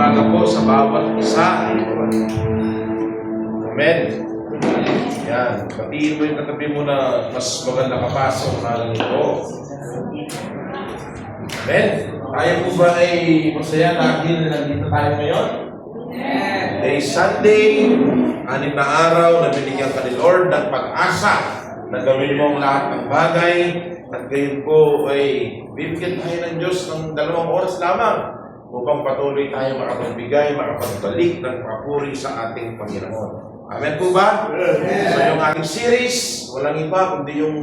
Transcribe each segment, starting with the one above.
umaga po sa bawat isa. Amen. Yan. Batiin mo yung katabi mo na mas maganda ka pa sa umaga nito. Amen. Tayo po ba ay masaya dahil nandito tayo ngayon? Day Sunday, 6 na araw na binigyan ka ni Lord ng pag-asa na gawin mo ang lahat ng bagay at ngayon po ay bibigyan tayo ng Diyos ng 2 oras lamang upang patuloy tayo makapagbigay, makapagbalik ng papuri sa ating Panginoon. Amen po ba? Amen. So yung ating series, walang iba kundi yung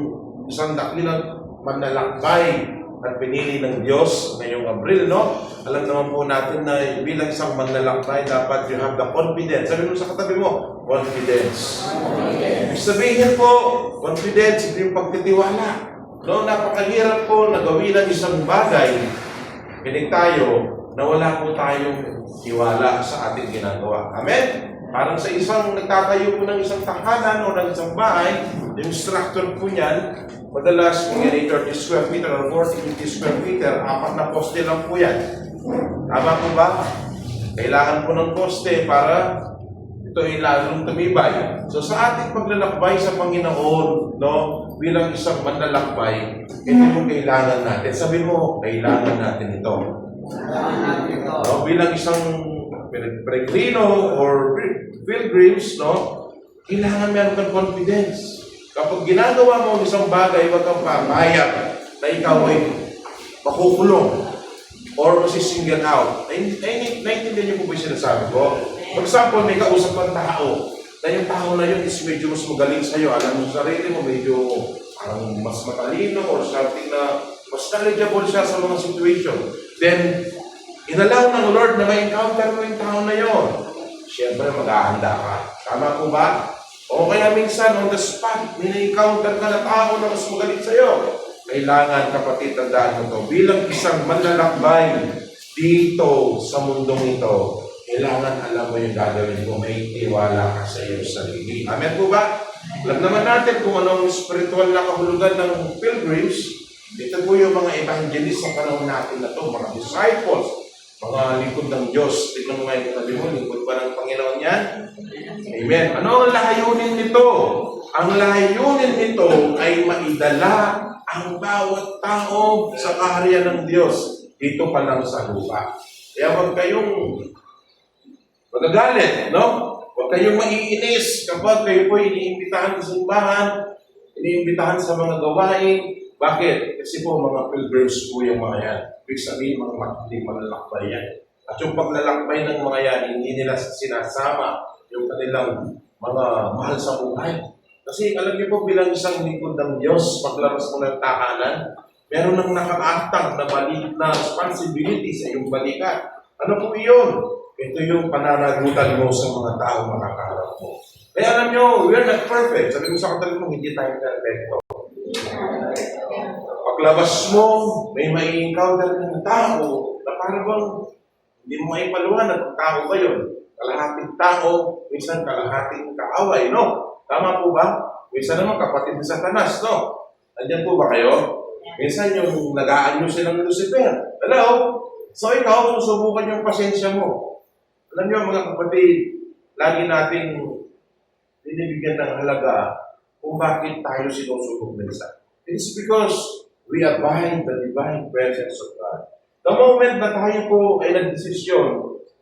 isang dakilang manlalakbay at pinili ng Diyos ngayong Abril, no? Alam naman po natin na bilang isang manlalakbay, dapat you have the confidence. Sabi mo sa katabi mo, confidence. Ibig sabihin po, confidence, hindi yung pagtitiwala. No, napakahirap po na gawin ang isang bagay, pinig tayo, na wala po tayong tiwala sa ating ginagawa. Amen? Parang sa isang nagtatayo po ng isang tahanan o ng isang bahay, yung structure po niyan, madalas kung yan ay 30 square meter or 40, 50 square meter, 4 na poste lang po yan. Tama po ba? Kailangan po ng poste para ito ay lalong tumibay. So sa ating paglalakbay sa Panginoon, no, bilang isang manlalakbay, ito yung kailangan natin. Sabi mo, kailangan natin ito. No, bilang isang peregrino or pilgrims, no, kailangan meron kang confidence. Kapag ginagawa mo ang isang bagay, huwag kang pamayag na ikaw ay makukulong or masisingle out. Naintindihan niyo po ba yung sinasabi ko? For example, may kausap ng tao na yung tao na yun is medyo mas magaling sa'yo. Alam mo sa sarili mo, medyo mas matalino or something na mas knowledgeable siya sa mga situation. Then, inalaw ng Lord na ma-encounter mo yung tao na yun. Siyempre, mag-ahanda ka. Tama po ba? O kaya minsan, on the spot, may-encounter ka na tao na mas magaling sa'yo. Kailangan, kapatid, tandaan mo ito. Bilang isang manlalakbay dito sa mundong ito, kailangan alam mo yung gagawin mo. May tiwala ka sa iyong sarili. Amen po ba? Alam naman natin kung anong spiritual na kahulugan ng pilgrims. Dito po yung mga evangelist sa panahon natin na ito, mga disciples, mga lingkod ng Diyos. Tignan mo ngayon sabi mo, lingkod ba ng Panginoon yan? Amen. Ano ang layunin nito? Ang layunin nito ay maidala ang bawat tao sa kaharian ng Diyos dito pa lang sa lupa. Kaya huwag kayong magagalit, no? Huwag kayong maiinis kapag kayo po iniimbitahan sa simbahan, iniimbitahan sa mga gawain. Bakit? Kasi po mga pilgrims po yung mga yan. Ibig sabihin, mga matinding malalakbay yan. At yung paglalakbay ng mga yan, hindi nila sinasama yung kanilang mga mahal sa buhay. Kasi alam niyo po, bilang isang lingkod ng Diyos, paglabas mo ng tahanan, meron nang nakaatang na maliit na responsibility sa iyong balikan. Ano po iyon? Ito yung pananagutan mo sa mga tao makakaharap mo. Kaya alam niyo, we're not perfect. Sabi mo sa katabi mo, hindi tayo perfecto. Paglabas mo, may encounter ng tao na parang bang hindi mo maipaliwanag kung tao ba yun. Kalahating tao, minsan kalahating kaaway, no? Tama po ba? Minsan naman kapatid ni Satanas, no? Nandiyan po ba kayo? Minsan yung nag-aanyo silang Lucifer. Hello? So ikaw, susubukan yung pasensya mo. Alam niyo mga kapatid, lagi nating binibigyan ng halaga kung bakit tayo sinusubok minsan. It's because we abide the divine presence of God. The moment na tayo po ay nagdesisyon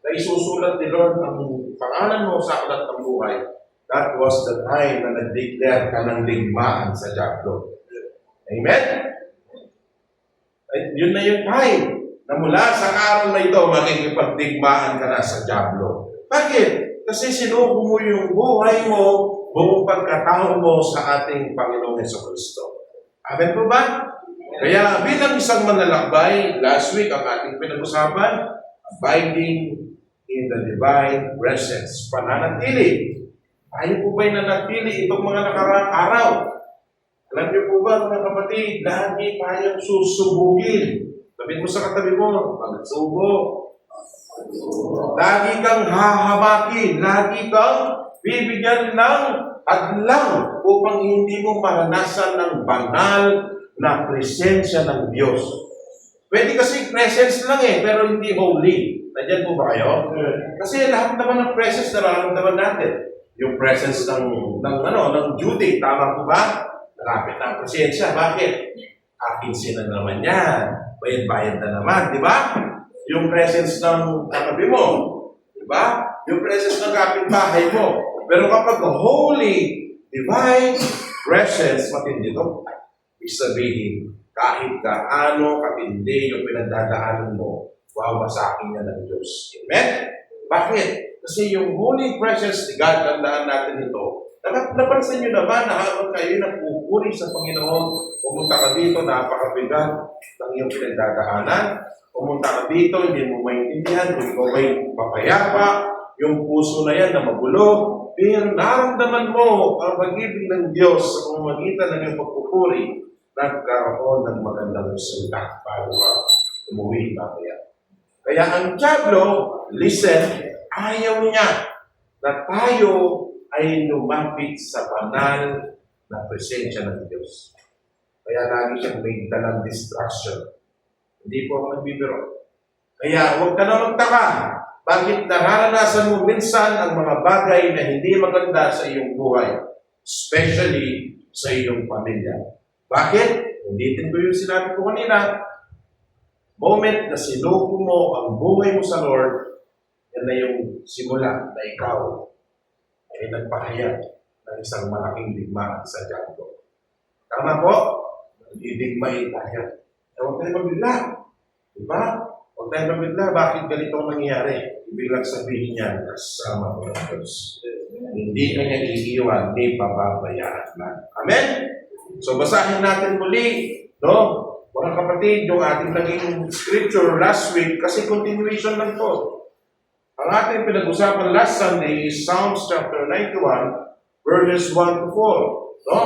na isusulat ni Lord ang pangalan mo sa aklat ng buhay, that was the time na nag-declare ka ng ligmaan sa diablo. Amen? At yun na yung time na mula sa araw na ito, makikipagdigmaan ka na sa diablo. Bakit? Kasi sinuko mo yung buhay mo, buong pagkatao mo sa ating Panginoong Jesucristo. Amen po ba? Kaya bilang isang manlalakbay, last week ang ating pinag-usapan, abiding in the divine presence. Pananatili. Tayo po ba'y nanatili itong mga nakaraang araw? Alam niyo po ba, mga kapatid, lagi tayong susubugin. Sabihin mo sa katabi mo, magsubo. Lagi kang hahabakin. Lagi kang bibigyan ng hadlang upang hindi mo maranasan ng banal na presensya ng Diyos. Pwede kasi presence lang pero hindi holy. Nandiyan po ba kayo? Kasi lahat naman ng presence nararamdaman natin. Yung presence ng duty, tama po ba? Malapit na ang presensya. Bakit? Akin sila naman yan. Bayad-bayad na naman, di ba? Yung presence ng katabi mo, di ba? Yung presence ng kapitbahay mo. Pero kapag holy, divine presence, matindi ito. Ibig sabihin, kahit gaano katindi yung pinagdadaanan mo, wawasakin niya ng Diyos. Amen? Bakit? Kasi yung holy presence ni God, tandaan natin ito, napansin nyo naman na habang kayo nagpupuri sa Panginoon, pumunta ka dito, napakabigat ng iyong pinagdadaanan. Pumunta ka dito, hindi mo maintindihan, kung ikaw ay mapayapa, yung puso na yan na magulo, pero naramdaman mo ang pag-ibig ng Diyos sa pamamagitan ng iyong pagpupuri, nagkaroon ng magandang resulta bago ka umuwi mamaya. Kaya ang Diablo, listen, ayaw niya na tayo ay lumapit sa banal na presensya ng Diyos. Kaya lagi siyang may dalang distraction. Hindi po ako nagbibiro. Kaya huwag ka na magtaka. Bakit nararanasan mo minsan ang mga bagay na hindi maganda sa iyong buhay? Especially sa iyong pamilya. Bakit? Ulitin ko yung sinabi ko kanina. Moment na sinuko mo ang buhay mo sa Lord, yan na yung simula na ikaw ay nagpahayag ng isang malaking digmaan sa Diablo. Tama po? Idigmain tayo. Huwag tayo mabigla. Diba? Huwag tayo mabigla. Bakit ganito ang nangyayari? Ibig lang sabihin niya, kasama ko ng Diyos. Hindi na niya iiwan, hindi pababayaan lang. Amen? So basahin natin muli, no? Mga kapatid, yung ating naging scripture last week, kasi continuation lang po. Ang ating pinag-usapan last Sunday is Psalms chapter 91, verses 1 to 4. No?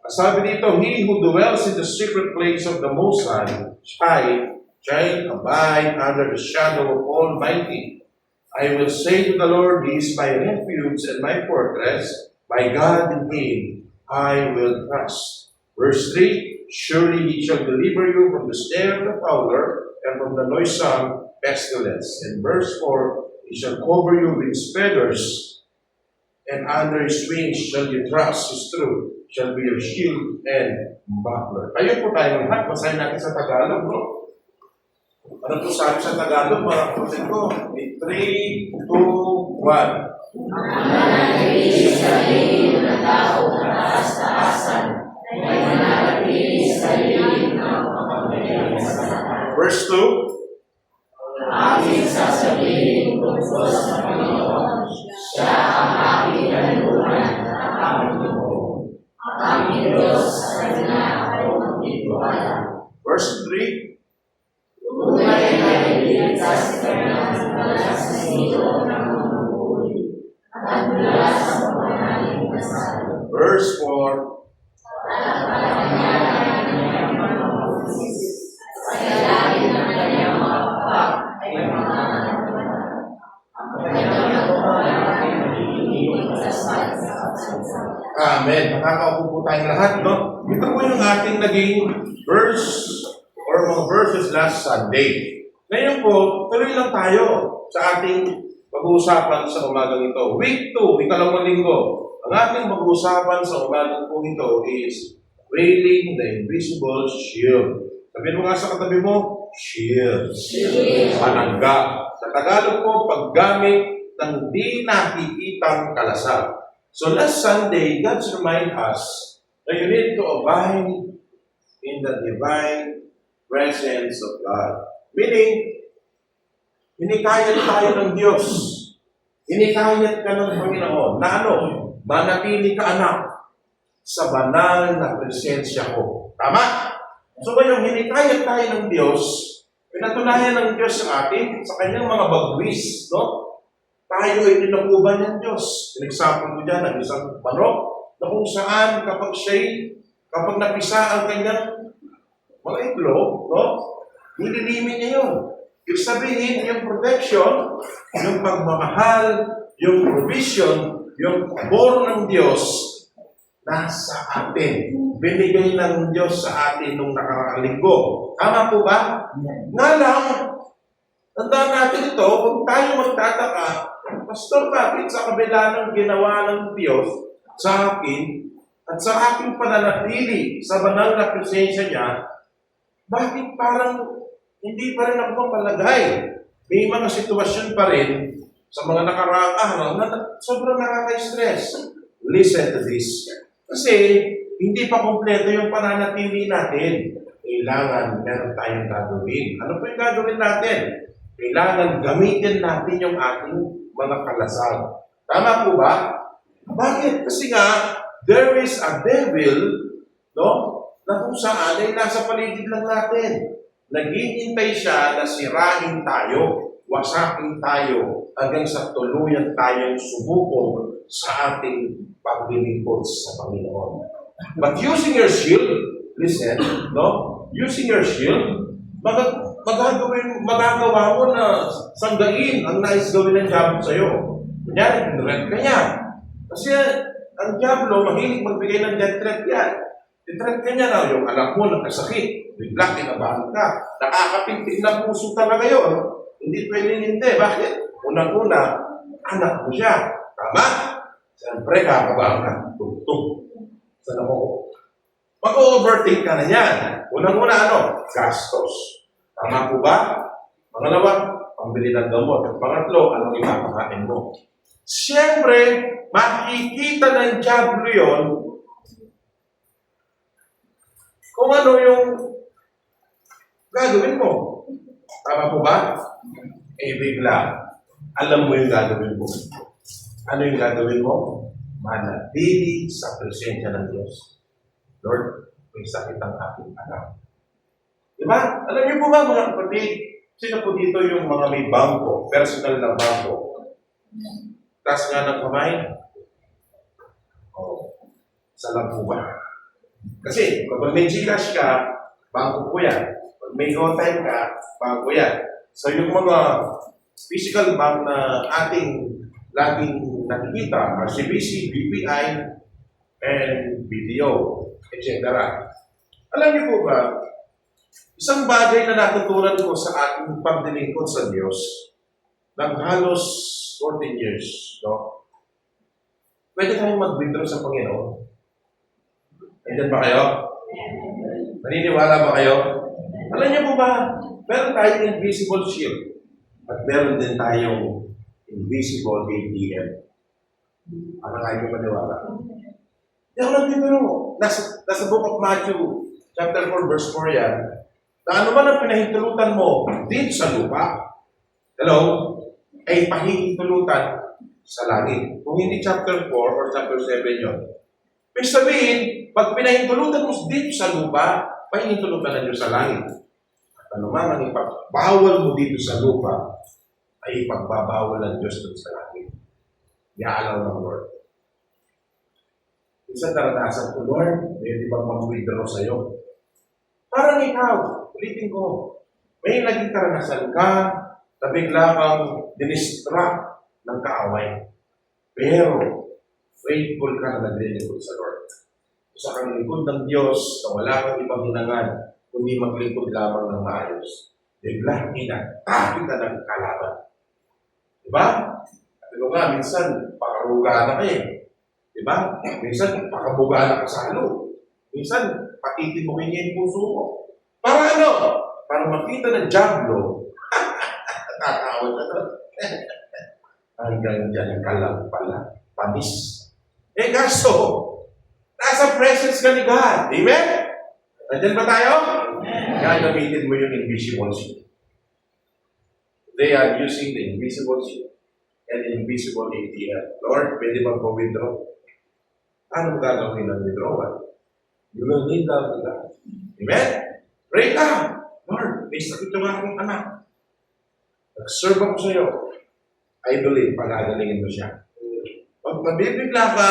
Sabi dito, He who dwells in the secret place of the Most High shall abide under the shadow of Almighty. I will say to the Lord, He is my refuge and my fortress, my God in Him I will trust. Verse 3, Surely He shall deliver you from the snare of the fowler and from the noisome pestilence. And verse 4, He shall cover you with His feathers, and under His wings shall you trust. His truth shall be your shield and buckler. Ayun po tayo lahat. Basahin natin sa Tagalog, no? Ano po sabi sa Tagalog, mga kapatid ko? 3, 2, 1. Mananatili sa lilim na tao na taas-taasan, ay mananatili sa lilim ng makapangyarihan. Verse 2. Aking sasabihin tungkol sa Panginoon, siya ang aking kanluran at aking Panginoon. Ang aming Diyos sa Kanya ako magtitiwala. Verse 3. Tunay na iligtas ka ng balas sa ilo ng mamumuli, at mula sa pamanaling kasal. Verse 4. Amen. Makakaupo po tayong lahat, no? Ito po yung ating naging verse or mga verses last Sunday. Ngayon po, tuloy lang tayo sa ating pag-uusapan sa umagang ito. Week 2, ikalawang linggo. Ang ating pag-uusapan sa umagang po ito is Wailing the Invisible Shield. Sabihin mo nga sa katabi mo, shield. Panangga. Sa Tagalog po, paggamit ng di nakikitang kalasag. So last Sunday, God remind us that you need to abide in the divine presence of God. Meaning, hinikayat tayo ng Diyos. Hinikayat ka ng Panginoon na ano? Manatili ka anak sa banal na presensya ko. Tama? So ngayong hinikayat tayo ng Diyos, pinatunayan ng Diyos sa atin sa kanyang mga bagwis, no? Tayo ay tinakuban ng Diyos. In-example ko dyan, ang isang manok na kung saan kapag napisa ang kanyang mga itlog, no? Nililimin niya yun. Ibig sabihin, yung protection, yung pagmamahal, yung provision, yung pabor ng Diyos, nasa atin. Binigay ng Diyos sa atin nung nakaraang linggo. Tama po ba? Nga lang, Tandaan natin ito, kung tayo magtataka, Pastor, bakit sa kabila ng ginawa ng Diyos sa akin at sa aking pananatili sa banal na presensya niya, bakit parang hindi pa rin ako mapalagay? May mga sitwasyon pa rin sa mga nakaraang araw na sobrang nakaka-stress. Listen to this. Kasi hindi pa kumpleto yung pananatili natin. Kailangan meron tayong gagawin. Ano po yung gagawin natin? Kailangan gamitin natin yung ating mga kalasag. Tama po ba? Bakit? Kasi nga, there is a devil, no? Na kung saan ay nasa paligid lang natin. Naghihintay siya na sirain tayo, wasakin tayo, hanggang sa tuluyan tayong subukong sa ating paglilingkod sa Panginoon. But using your shield, listen, no? Using your shield, magagawa mo na sanggain ang nais gawin ng diablo sa'yo. Kunyari, pinrent ka niya. Kasi ang diablo, mahilig magbigay ng death threat yan. Death ka niya na yung anak mo nagkasakit, bigla kinabahan ka, nakakapintig na puso talaga yun. Hindi pwedeng hindi. Bakit? Unang-una, anak mo siya. Tama? Siyempre, kakabahan ka. Tugtog. Saan ako? Mag-overtake ka na yan. Unang-una, gastos. Tama po ba? Pangalawa, pambili ng gamot. At pangatlo, anong ipapakain mo? Siyempre, makikita ng diablo yun kung ano yung gagawin mo. Tama po ba? Bigla, alam mo yung gagawin mo. Ano yung gagawin mo? Manatili sa presensya ng Diyos. Lord, may sakit ang aking anak. Diba? Alam niyo po ba, mga kapatid, sino po dito yung mga may bangko, personal na bangko? Taas nga ng kamay? Isa lang po ba? Kasi, kapag may Gcash ka, bangko po yan. Pag may GoTime ka, bangko yan. So, yung mga physical bank na ating laging nakikita, RCBC, BPI, and BDO, etc. Alam niyo po ba, isang bagay na natutunan ko sa ating pagdilingkod sa Diyos, ng halos 14 years, no? Pwede tayong mag-withdraw sa Panginoon. Nandiyan ba kayo? Naniniwala ba kayo? Alam niyo po ba, meron tayong invisible shield at meron din tayong invisible ATM. Ano kayo maniwala? Hindi ako nagbibiro. Nasa book of Matthew, chapter 4, verse 4 yan, na ano man ang pinahintulutan mo dito sa lupa, hello, ay pahihintulutan sa langit. Kung hindi chapter 4 or chapter 7 yun. Ibig sabihin, pag pinahintulutan mo dito sa lupa, pahihintulutan na Diyos sa langit. At ano man ang ipagbawal mo dito sa lupa, ay ipagbabawal ng Diyos dito sa langit. Iaalaw ng Lord. Isang naranasan ko, Lord, may di ba mag-withdraw sa'yo? Parang ikaw, ulitin ko, may naging karanasan ka na bigla kang dinistract ng kaaway. Pero, faithful ka na naglilingkod sa Lord. Sa kang lingkod ng Diyos na wala kang ibang hinangan, kundi maglingkod lamang ng maayos. Bigla, inatake ka ng kalaban. Diba? At ito nga, minsan, pakaruga na kayo. Diba? Minsan, pakabuga na ka sa halo. Minsan, patitimukin niya yung puso mo. Para ano? Para makita ng diablo. Tatawad na to. Hanggang dyan ka lang pala. Panis. Kaso, nasa presence ka ni God. Amen? Nandiyan ba tayo? Gagamitin mo yung invisible shield. They are using the invisible shield and invisible ATM. Lord, pwede ba po withdraw? Anong gagawin ng withdrawal? You will need that to God. Amen? Pray ka. Lord, may sakit yung aking anak. Nag-serve ako sa iyo. I believe, pagagalingin mo siya. Pag mabibigla ka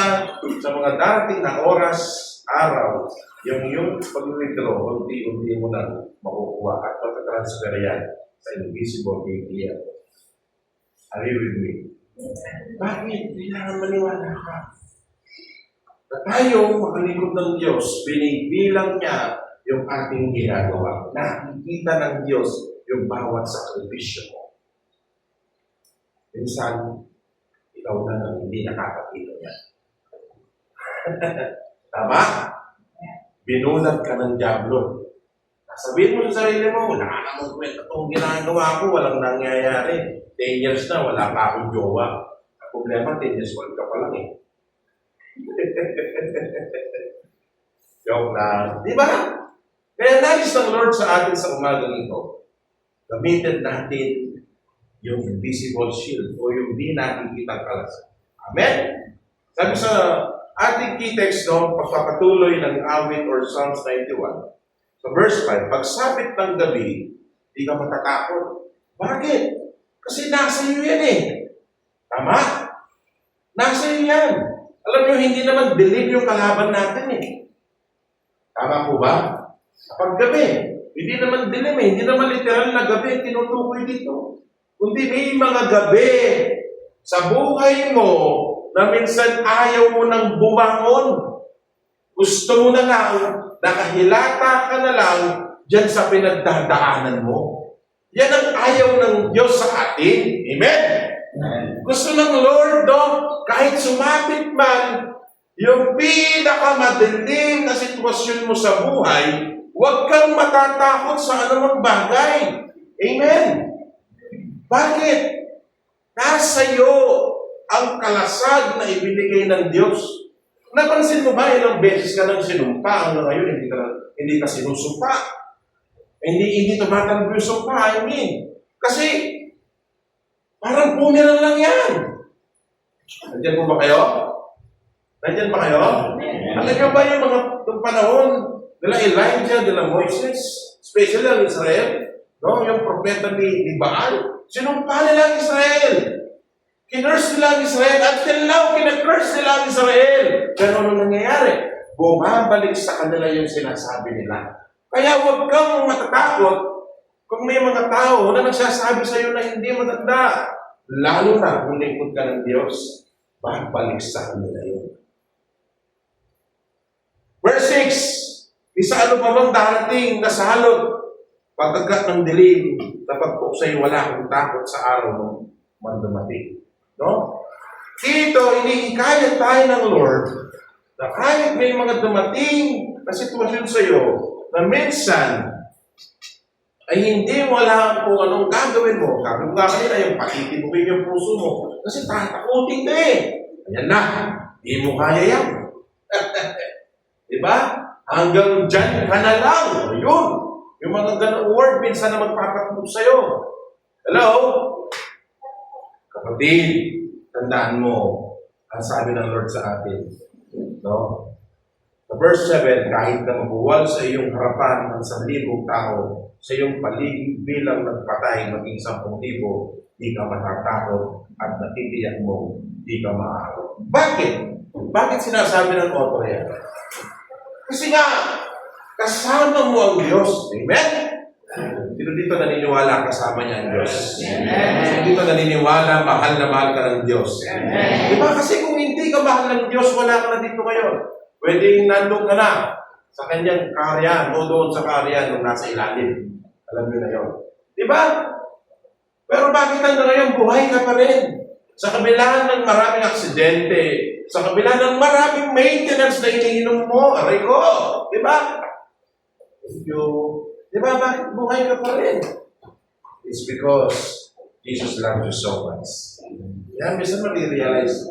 sa mga darating na oras, araw, yung pag-withdraw, unti-unti mo na makukuha at pag-transfer yan sa invisible ATM. Are you with me? Bakit? Kailangan maniwala ka. Na tayo, makalingkod ng Diyos, binibilang niya yung ating ginagawa. Nakikita ng Diyos yung bawat sakripisyo mo. minsan, ikaw na ang hindi nakakakita niya. Tama? Binulat ka ng dyablo. Sabihin mo sa sarili mo, wala ka namang kwenta itong ginagawa ko, walang nangyayari. 10 years na, wala pa akong jowa. Ang problema, 10 years old ka pa lang eh. Joke lang. Di ba? Kaya nais ng Lord sa atin sa umagang ito, gamitin natin yung invisible shield o yung di nakikitang kalas. Amen? Sabi sa ating key text, no, pagpapatuloy ng awit or Psalms 91, sa verse 5, pagsapit ng gabi, di ka matatakot. Bakit? Kasi nasa iyo yan eh. Tama? Nasa iyo yan. Alam niyo, hindi naman dilim yung kalaban natin eh. Tama po ba? Kapag gabi, hindi naman dilim eh. Hindi naman literal na gabi tinutukoy dito. Kundi may mga gabi sa buhay mo na minsan ayaw mo nang bumangon. Gusto mo na lang, nakahilata ka na lang dyan sa pinagdadaanan mo. Yan ang ayaw ng Diyos sa atin. Amen? Gusto ng Lord, kahit sumapit man yung pinakamadilim na sitwasyon mo sa buhay, huwag kang matatakot sa anumang bagay. Amen? Bakit? Nasa iyo ang kalasag na ibinigay ng Diyos. Napansin mo ba ilang beses ka nang sinumpa hanggang ngayon hindi ka sinusumpa? Hindi tumatalbo yung sumpa, I mean. Kasi parang bumerang lang yan. Nandiyan po ba kayo? Nandiyan ba kayo? Alam niyo ba yung panahon nila Elijah, nila Moises, especially ang Israel, no? Yung propeta ni Baal, sinumpa nila ang Israel. Kinurse nila ang Israel. Until now, kinurse nila ang Israel. Pero ano nangyayari? Bumabalik sa kanila yung sinasabi nila. Kaya huwag kang matatakot kung may mga tao na nagsasabi sa iyo na hindi maganda. Lalo na kung lingkod ka ng Diyos, babalik sa kanila yun. Verse 6, isa ano pa bang darating na salot, pagkagat ng dilim, na pagpuksay wala kang takot sa araw ng mandumating. No? Dito, inihikayat tayo ng Lord na kahit may mga dumating na sitwasyon sa iyo na minsan ay hindi wala kung anong gagawin mo. Sabi ko nga kanina, yung patitibukin yung puso mo kasi tatakutin ka eh. Ayan na, di mo kaya yan. Diba? Hanggang dyan ka na lang. Yun. Yung mga ganang word minsan na magpapatumog sa'yo. Hello? Kapatid, tandaan mo ang sabi ng Lord sa atin. No? Sa verse 7, kahit na mabuwal sa iyong harapan ng 1,000 tao, sa iyong paligid bilang nagpatay maging 10,000, di ka matatakot at natitiyak mo, di ka maaarap. Bakit? Bakit sinasabi ng author yan? Kasi nga, kasama mo ang Diyos. Amen? Sino dito naniniwala kasama niya ang Diyos? Sino dito naniniwala mahal na mahal ka ng Diyos? Diba? Kasi kung hindi ka mahal ng Diyos, wala ka na dito ngayon. Pwedeng nandun ka na sa kanyang kaharian o doon sa kaharian nung nasa ilalim. Alam niyo na yun. Diba? Pero bakit hanggang ngayon buhay ka pa rin? Sa kabila ng maraming aksidente, sa kabila ng maraming maintenance na iniinom mo, aray ko, diba? Thank you. Diba, bakit buhay ka pa rin? It's because Jesus loves you so much. Yan, minsan mag-realize,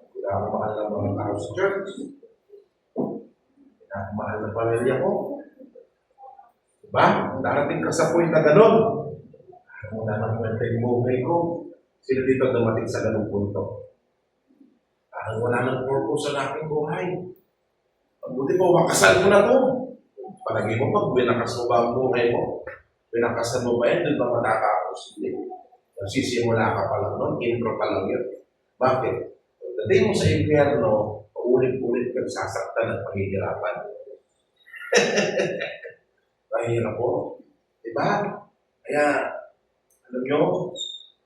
hindi ako mahal ng mga tao sa church. Hindi ako mahal ng pamilya ko. Diba? Darating ka sa point na gano'n. Wala nang kwenta yung buhay ko. Sino dito dumating sa ganung punto? Parang wala nang purpose sa aking buhay. Mabuti po, makasal mo na to. Palagi mo pag binakas mo ba ang buhay mo? Binakasan mo ba yan? Doon ba matatapos? Hindi. Nagsisimula ka pa lang nun. Intro pa lang yun. Bakit? Pagdating mo sa impyerno, paulit-ulit kang sasaktan at paghihirapan. Mahirap po. Diba? Kaya, alam nyo,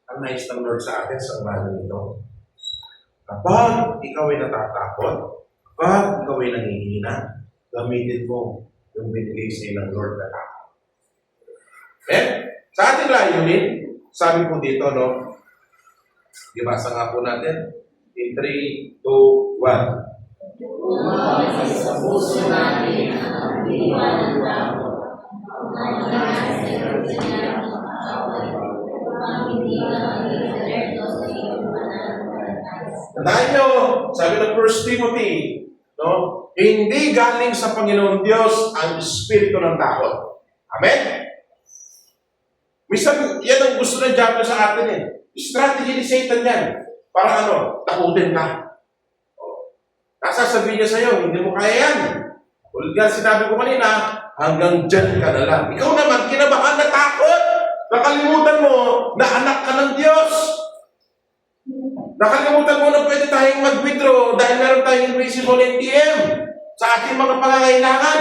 ang nais ng Lord sa atin sa umaga nito. Kapag ikaw ay natatakot, kapag ikaw ay nangihina, gamitin mo yung binigay sa'yo ng Lord na tao. Okay? Sa ating layunin, sabi po dito, no, Ibasa nga po natin. In 3, 2, 1. Umawag sa puso natin ang diwa ng tao. Ang mga sa niya ng kaaway. Upang hindi ka maging alerto sa iyong pananampalataya. Tandaan nyo, sabi ng 1 Timothy, no? Hindi galing sa Panginoon Diyos ang espiritu ng takot. Amen? Minsan, yan ang gusto ng diablo sa atin eh. Strategy ni Satan yan. Para ano? Takutin ka. Nasasabihin niya sa'yo, hindi mo kaya yan. Tulad nga sinabi ko kanina, hanggang dyan ka na lang. Ikaw naman, kinabahan na takot. Nakalimutan mo na anak ka ng Diyos. Nakalimutan mo na pwede tayong mag-withdraw dahil meron tayong invisible ATM sa ating mga pangangailangan.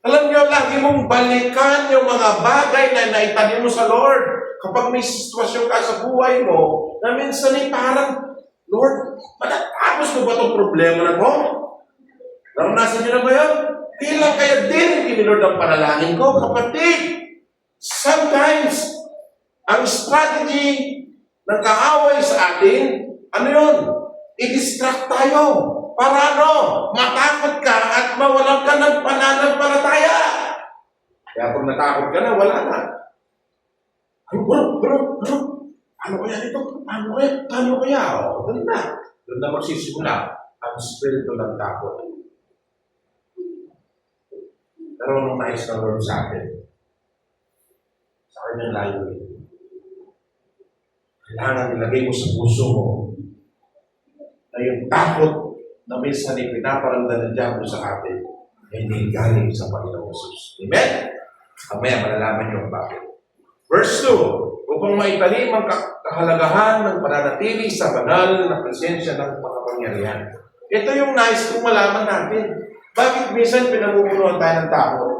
Alam niyo, lagi mong balikan yung mga bagay na naitanim mo sa Lord. Kapag may sitwasyon ka sa buhay mo, na minsan ay parang, Lord, matatapos mo ba itong problema na to? Naranasan niyo na ba yun? Kailan kaya din ni Lord ang panalangin ko, kapatid? Sometimes, ang strategy ng kaaway sa atin, ano yun? I-distract tayo. Para ano? Matakot ka at mawalan ka ng pananampalataya. Kaya kung natakot ka na, wala na. Ay, bro. Ano kaya dito? Paano kaya? O, doon na. Doon na magsisimula ang spirito ng takot. Pero anong nais ng Lord sa atin? Sa kanyang layunin. Kailangan ilagay mo sa puso mo na yung takot na minsan ay pinaparamdam ng diablo sa atin ay hindi galing sa Panginoong Jesus. Amen? Mamaya malalaman niyo ang bakit. Verse 2, upang maitanim ang kahalagahan ng pananatili sa banal na presensya ng makapangyarihan. Ito yung nais kong malaman natin. Bakit minsan pinamumunuhan tayo ng takot?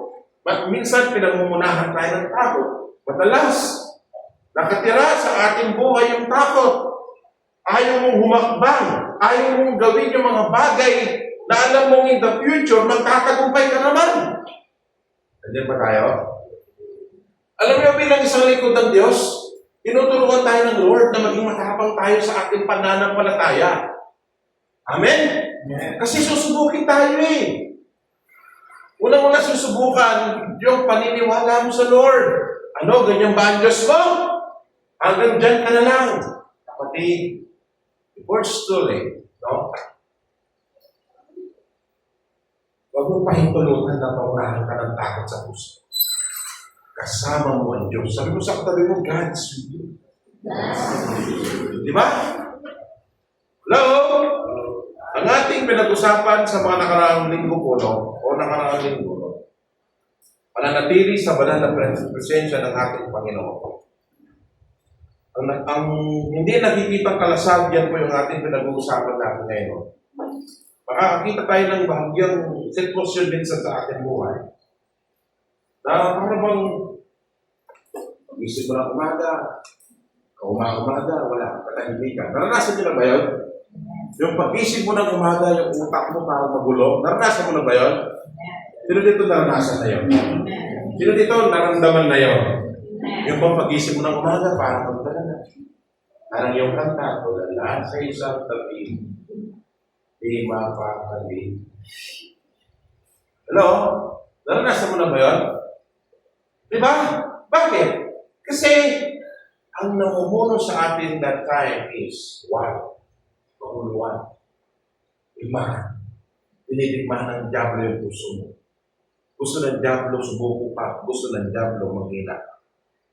Minsan pinamumunahan tayo ng takot? Madalas, nakatira sa ating buhay yung takot. Ayaw mong humakbang. Ayaw mong gawin yung mga bagay na alam mong in the future, magtatagumpay ka naman. Nandiyan ba tayo? Alam niyo, bilang isang lingkod ng Diyos, tinuturuan tayo ng Lord na maging matapang tayo sa ating pananampalataya. Amen? Kasi susubukin tayo eh. Unang-una susubukan yung paniniwala mo sa Lord. Ano, ganyan ba ang Diyos mo? Hanggang dyan ka na lang. Kapatid, before it's too late, no? Huwag mong pahintulutan na paunahan ka ng takot sa puso. Kasama mo ang Diyos. Sabi mo sa katabi mo, God's with you. Di ba? Hello? Ang ating pinag-usapan sa mga nakaraang linggo po, no? O nakaraang linggo, no? Pananatili sa banal na presensya ng ating Panginoon. Ang hindi nakikitang kalasag, yan po yung ating pinag-uusapan natin ngayon. Makakakita tayo ng bahagyang sitwasyon din sa ating buhay. Na para bang isip mo ng umaga, umaga, wala, katahimikan. Naranasan niyo na ba yun? Yung pag-isip mo ng umaga, yung utak mo parang magulo, naranasan mo na ba yun? Sino dito naranasan na yun? Sino dito naramdaman na yun? Yung bang pag-isip mo ng umaga, parang magdala na. Parang yung kanta, tulala sa isang tabi, di mapapali. Hello? Naranasan mo na ba yun? Diba? Bakit? Kasi, ang namumuno sa atin that time is one. Panguluan. Ima. Dinidikmahan ng diablo yung puso mo. Gusto ng diablo subuko pa. Gusto ng diablo maghina.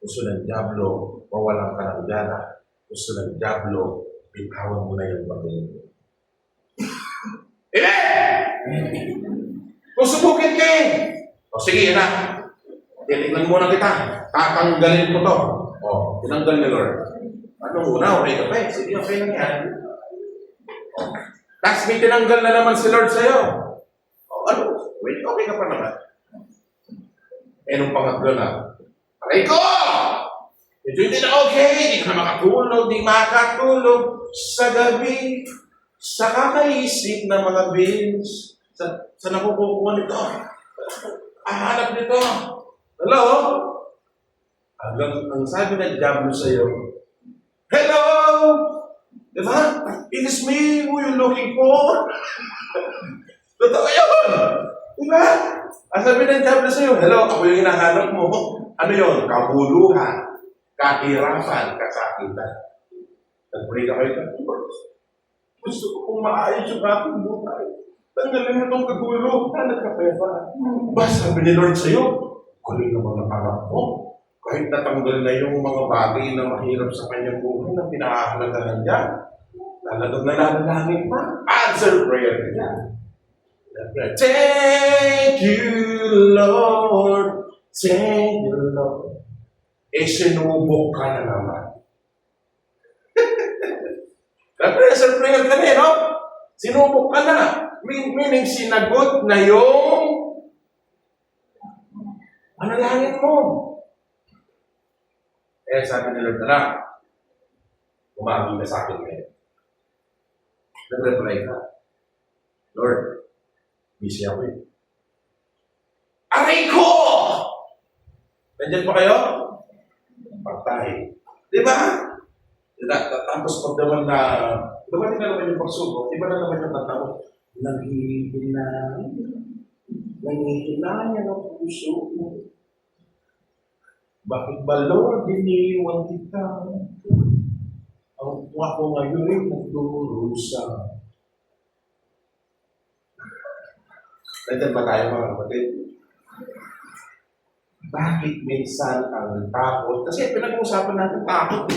Gusto ng diablo mawalan ka ng gana. Gusto ng diablo bitawan mo na yung bagay mo. Kung subukin ka o sige na. Titignan muna kita. Tatanggalin ko to. O, tinanggal ni Lord. Anong una? Okay ka pa eh. Sige, okay lang yan. Tapos may tinanggal na naman si Lord sa'yo. O, ano? Wait, okay ka pa naman. Eh, nung pangatlo na, aray ko! Ito hindi na okay. Hindi ka na makatulog. Hindi makatulog sa gabi. Sa kakaisip ng mga bills. Sa nakukuha nito. Hanap nito. Hello? Hanggang ang sabi ng diablo sa'yo, hello! Diba? It is me who you're looking for. Totoo yun. Diba? Ang sabi ng Diablo sa'yo, hello, ako yung hinahanap mo. Ano yun? Kabuluhan, kahirapan, kasakitan. Nag-pray ka kayo, Lord, gusto ko kung maayos yung aking buhay. Tanggalin mo itong kaguluhan at kapayapaan. Ba, sabi ni Lord sa'yo, kunin ang mga anak mo. Kahit natanggal na yung mga bagay na mahirap sa kanyang buhay na pinahahalagahan niya, lalagag na lalangin pa. Answer prayer niya. Thank you, Lord. Thank you, Lord. Sinubok ka na naman. Answer prayer ka na, no? Sinubok ka na. Meaning, sinagot na yung manalangin mo. Sabi ni Lord na, umami ka sa akin ngayon. Nag-reply ka, Lord, busy ako eh. Aray ko! Nandiyan pa kayo? Pagtahi. Di ba? Tapos pag naman na, dumating na naman yung pagsubok, iba na naman yung tatawa. Nangihinaan ang puso mo. Bakit ba, Lord, iniiwan kita? Ang ako ngayon ay nagdurusa. Nandiyan ba tayo mga kapatid? Bakit minsan ang takot? Kasi pinag-uusapan natin takot.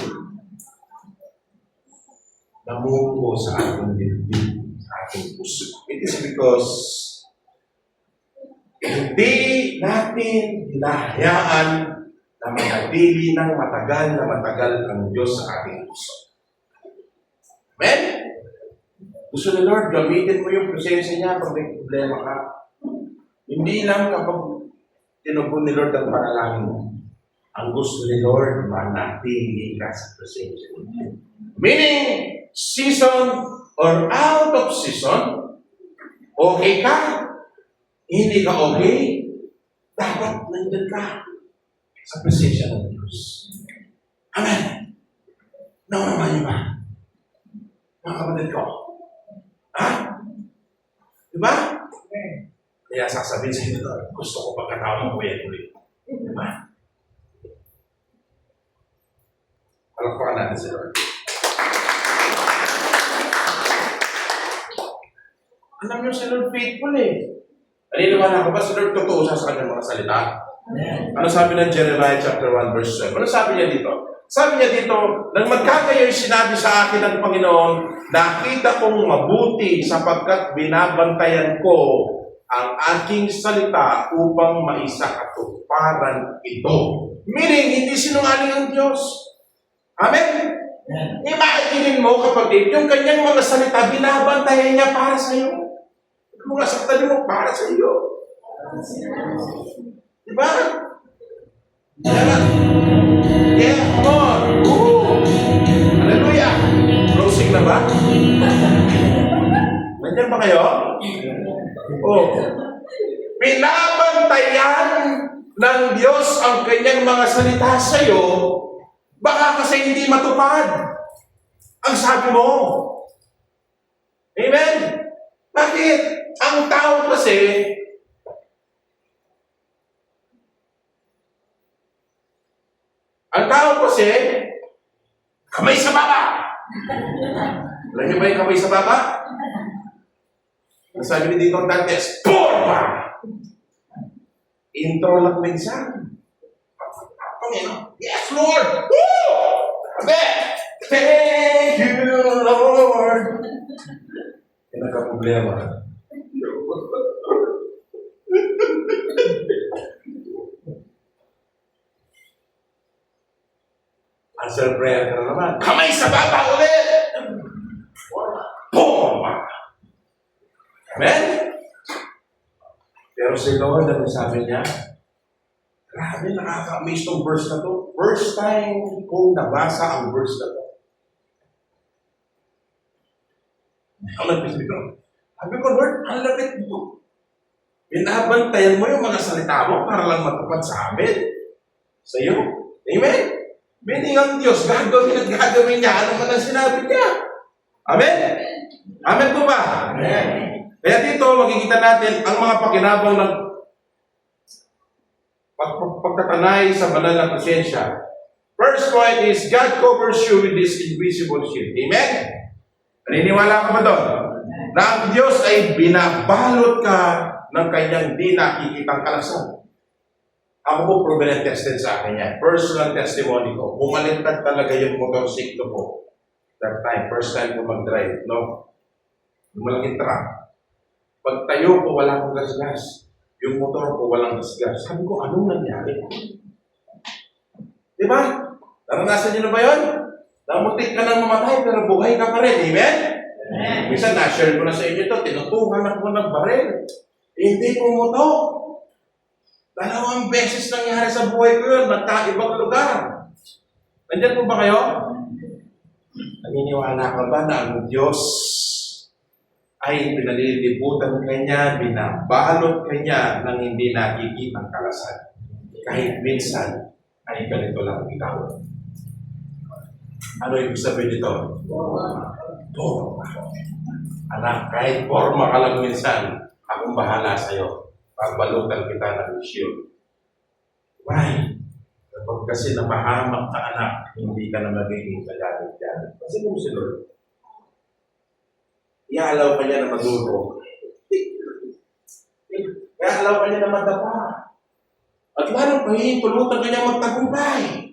Namungo sa ating dibdib, sa ating puso. It is because hindi natin hinahayaan na manatili ng matagal na matagal ang Diyos sa ating puso. Amen? Gusto ni Lord, gamitin mo yung presensya niya pag may problema ka. Hindi lang kapag tinugon ni Lord ang panalangin mo. Ang gusto ni Lord, manatili ka sa presensya niya. Meaning, season or out of season, okay ka, hindi ka okay, dapat nandun ka sa presensya ng Diyos. Amen. Naman niyo ba? Mga kapatid ko. Ha? Diba? Kaya sasabihin sa inyo, gusto ko pagkatawang ko yan ulit. Diba? Palakpakan natin si Lord. Alam niyo si Lord faithful eh. Naniniwala ko ba si Lord totoo sa kanyang mga salita? Ano sabi ng Jeremiah chapter 1 verse 7? Ano sabi niya dito? Sabi niya dito, nang magkakayo'y sinabi sa akin ng Panginoon, nakita kong mabuti sapagkat binabantayan ko ang aking salita upang maisakatuparan ito. Meaning, hindi sinungaling ang Diyos. Amen? Imaikinin mo kapatid, yung kanyang mga salita, binabantayan niya para sa iyo. Yung mga saktan mo, para sa iyo. Diba? Yeah, come on. Woo! Hallelujah. Closing na ba? Nandiyan ba kayo? Oh. Binabantayan ng Diyos ang kanyang mga salita sa iyo, baka kasi hindi matupad ang sabi mo. Amen? Bakit? Ang tao kasi, kamay sa baba. Alam niyo ba yung kamay sa baba? Ang sabi ni Dito Dantes, Porma! Intro lang minsan. Panginoon, yes, Lord! Woo! Thank you, Lord! Yan ang problema. Answer prayer ka na naman. Kamay sa baba ulit! Porma! Amen? Pero si Lord, ano sabi niya? Grabe, nakaka-amaze tong verse na to. First time kong nabasa ang verse na to. Ang lapit dito. Sabi ko, Lord, ang lapit dito. Binabantayan mo yung mga salita mo para lang matupad sa amin. Sa iyo. Amen? Meaning ang Diyos, gagawin at gagawin niya. Ano man ang sinabi niya? Amen? Amen po ba? Amen. Kaya dito, makikita natin ang mga pakinabang ng pagtatanay sa banal na presensya. First point is, God covers you with His invisible shield. Amen? Naniniwala ka ba doon? Na ang Diyos ay binabalot ka ng kanyang di nakikitang kalasan. Ako po, prominent test din sa akin yan. Personal testimony ko. Bumalintad talaga yung motorsiklo ko. That time, first time ko mag-drive, no? Yung malaking truck. Pag tayo ko, wala akong gasgas. Yung motor ko, walang gasgas. Sabi ko, anong nangyari? Di ba? Naranasan niyo na ba yun? Namutik ka ng mamatay, pero buhay ka pa rin. Amen? Amen. Minsan, na-share ko na sa inyo ito, tinutuhan ako ng baril. Hindi pumutok. 2 beses nangyari sa buhay ko yun, nagkaibang lugar. Nandiyan po ba kayo? Naniniwala ka ba na ang Diyos ay pinalilibutan ka niya, binabalot ka niya ng hindi nakikitang kalasan? Kahit minsan, ay ganito lang ikaw. Ano ibig sabihin nito? Forma. Anak, kahit forma ka lang minsan, akong bahala sa'yo. Pagbalutan kita ng shield. Why? Kapag kasi napahamak ka, anak, hindi ka na magiging kagalit-galit. Kasi kung si Lord, ialaw ka niya na maduro. Ialaw ka niya na madapa. At lalong pahihintulutan ka niya magtagumpay.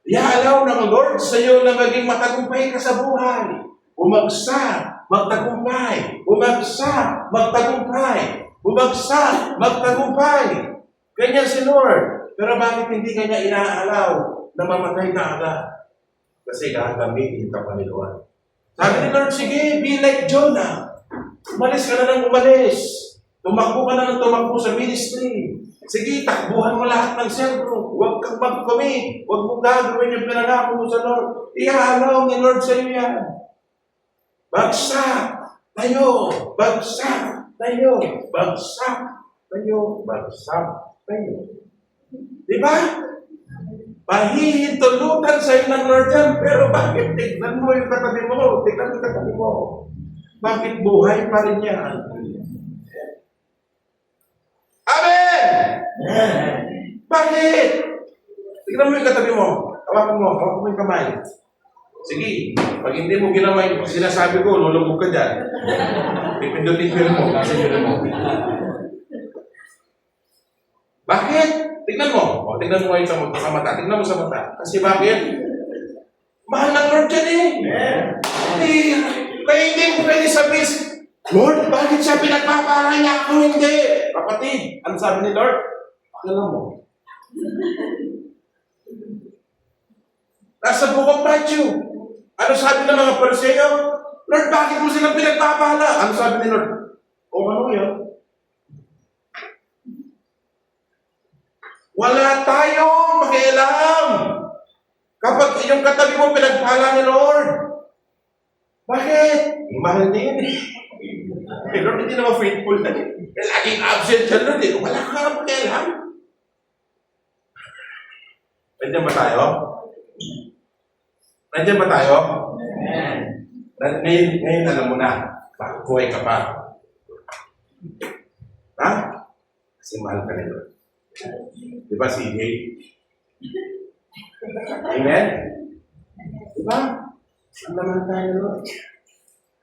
Ialaw ng Lord sa iyo na maging matagumpay ka sa buhay. Bumagsak, magtagumpay. Bumagsak, magtagumpay. Bumagsak, magtagumpay. Ganyan si Lord. Pero bakit hindi kanya inaalaw na mamatay ka agad? Kasi gagamitin ka pa ni Lord. Sabi ni Lord, sige, be like Jonah. Umalis ka na ng umalis. Tumakbo ka na ng tumakbo sa ministry. Sige, takbuhan mo lahat ng sentro. Huwag kang magkumi. Huwag mong gagawin yung pinangako mo sa Lord. Ihaalaw ni Lord sa iyo yan. Bagsak tayo. Bagsak tayo. Bagsak tayo. Bagsak tayo. Di ba? Mahihintulutan sa iyo ng Lord yan. Pero bakit? Tignan mo yung katabi mo. Tignan mo yung katabi mo. Bakit buhay pa rin yan? Amen! Bakit? Tignan mo yung katabi mo. Hawakan mo yung kamay. Sige, pag hindi mo ginawa yung sinasabi ko, lulubog ka dyan. Pipindutin ko mo, nasa inyo mo. Bakit? Tignan mo. O, tignan mo ngayon sa mata. Tignan mo sa mata. Kasi bakit? Mahal ng Lord dyan eh. Kaya hindi mo pwede sabihin, Lord, bakit siya pinagpapala niya ako? Hindi. Kapatid, ano sabi ni Lord? Alam mo. Nasa book of Matthew. Ano sabi ng mga Pariseo? Lord, bakit mo silang pinagpapala? Ano sabi ni Lord? O ano yun? Wala tayong makialam. Kapag yung katabi mo pinagpala ni Lord. Bakit? Mahal din. Lord, hindi naman faithful na din. Laging absent siya, Lord. Wala kang makialam. Nandiyan ba tayo? Nandiyan ba tayo? Ngayon alam mo na. Bakit buhay ka pa? Ha? Kasi mahal ka nila. Di ba si Jay? Amen? Di ba? Ang naman tayo, Lord.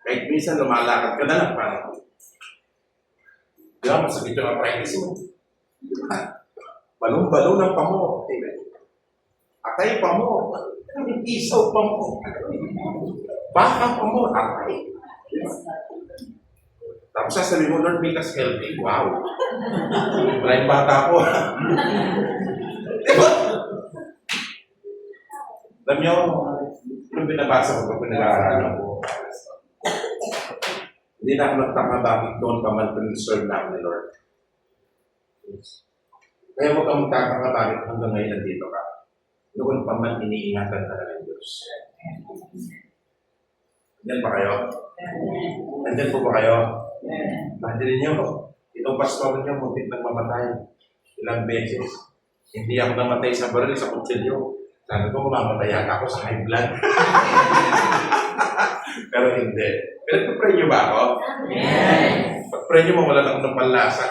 Kahit minsan lumalakad ka na lang, parang, di ba, masakit yung arthritis mo. Balong-balong ng pamo. Amen? Atay pa mo. Isaw pa mo. Baka pa mo. Atay. Tapos sasabihin mo, Lord, make us healthy. Wow. Wala yung bata ko. Diba? Alam nyo, yung binabasa ko, pinag-aaralan ko, hindi na ako nagtaka bakit doon ka man pinag-serve na ni Lord. Kaya huwag kang magtataka bakit hanggang ngayon nandito ka. Doon pa man iniingatan ka ng Diyos. Nandiyan ba kayo? Nandiyan po ba kayo? Nandiyan niyo. Itong pastor niyo, muntik nagmamatay. Ilang beses. Hindi ako namatay sa baril, sa kutsilyo. Sabi ko, mamamatay yata ako sa high blood. Pero hindi. Pinag-pray niyo ba ako? Pag-pray niyo, mawala lang ng panlasa.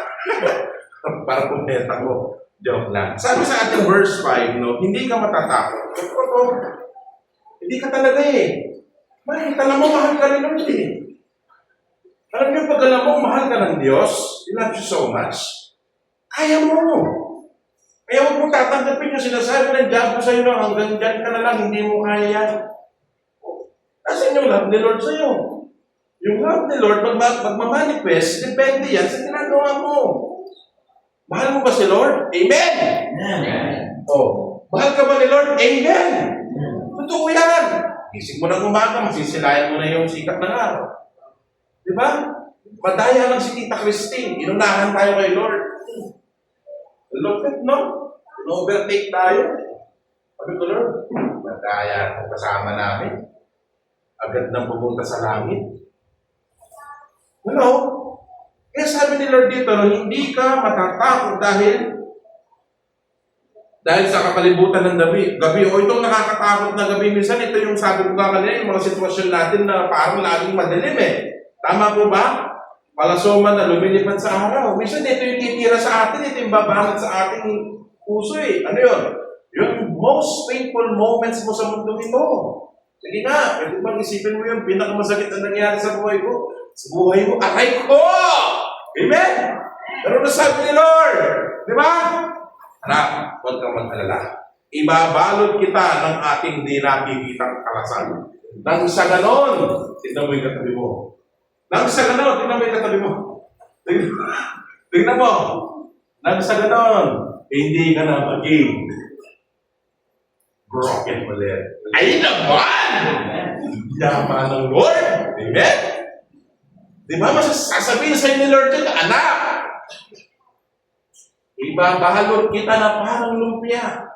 Para pumunta ko. Joke lang. Sabi sa ating verse 5, no, hindi ka matatakot. Totoo. Hindi ka talaga eh. Bakit? Alam mo, mahal ka rin ng Diyos eh. Alam niyo, pag alam mo, mahal ka ng Diyos, He loves you so much, kaya mo. Kaya huwag mo tatanggapin yung sinasabi ng diabo sa iyo na hanggang dyan ka na lang, hindi mo kaya yan. Kasi yung love ni Lord sa iyo. Yung love ni Lord, magmamanifest, depende yan sa ginagawa mo. Mahal mo ba si Lord? Amen! Oh, mahal ka ba ni Lord? Amen! Totoo yan! Gising mo ng umaga, masisilayan mo na yung sikat ng araw. Di ba? Madaya lang si Tita Christine. Inunahan tayo kay Lord. Look at, no? In-overtake tayo. Sabi ko, Lord, madaya ang kasama namin. Agad nang pupunta sa langit. Ano? Kaya sabi ni Lord dito, hindi ka matatakot dahil sa kakalibutan ng gabi. O itong nakakatakot na gabi, minsan ito yung sabi ko kanina, yung mga sitwasyon natin na parang laging madilim eh. Tama po ba? Palasoma na lumilipad sa araw. Minsan ito yung titira sa atin, ito yung babanat sa ating puso eh. Ano yun? Yung most painful moments mo sa mundo ito. Sige nga, pwede bang isipin mo yung pinakamasakit na nangyari sa buhay ko? Sa buhay mo, aray ko! Amen? Pero nasabi ni Lord, di ba? Anak, huwag kang mag-alala. Ibabalot kita ng ating di nakikitang kalasan. Nang sa ganon, tignan mo yung katabi mo. Nang sa ganon, tignan mo yung katabi mo. Tignan mo. Nang sa ganon, hindi ka na maging broken ulit. Ay naman! Yaman ng Lord. Amen? Di ba masasabihin sa inyo ni Lord yun, anak, ibabalot kita na parang lumpia